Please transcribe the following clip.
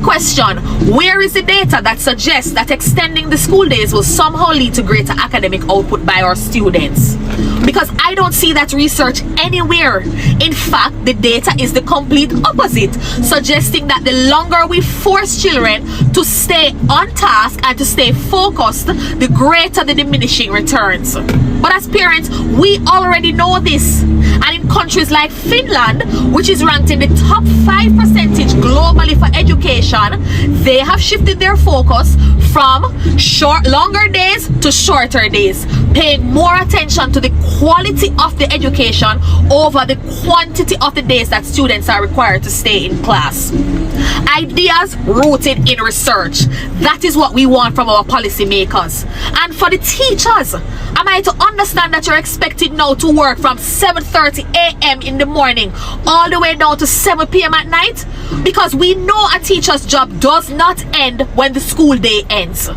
question, where is the data that suggests that extending the school days will somehow lead to greater academic output by our students? Because I don't see that research anywhere. In fact, the data is the complete opposite, suggesting that the longer we force children to stay on task and to stay focused, the greater the diminishing returns. But as parents, we already know this. And in countries like Finland, which is ranked in the top 5% globally for education, they have shifted their focus from longer days to shorter days, paying more attention to the quality of the education over the quantity of the days that students are required to stay in class. Ideas rooted in research. That is what we want from our policymakers. And for the teachers, am I to understand that you're expected now to work from 7:30 a.m. in the morning all the way down to 7 p.m. at night? Because we know a teacher's job does not end when the school day ends.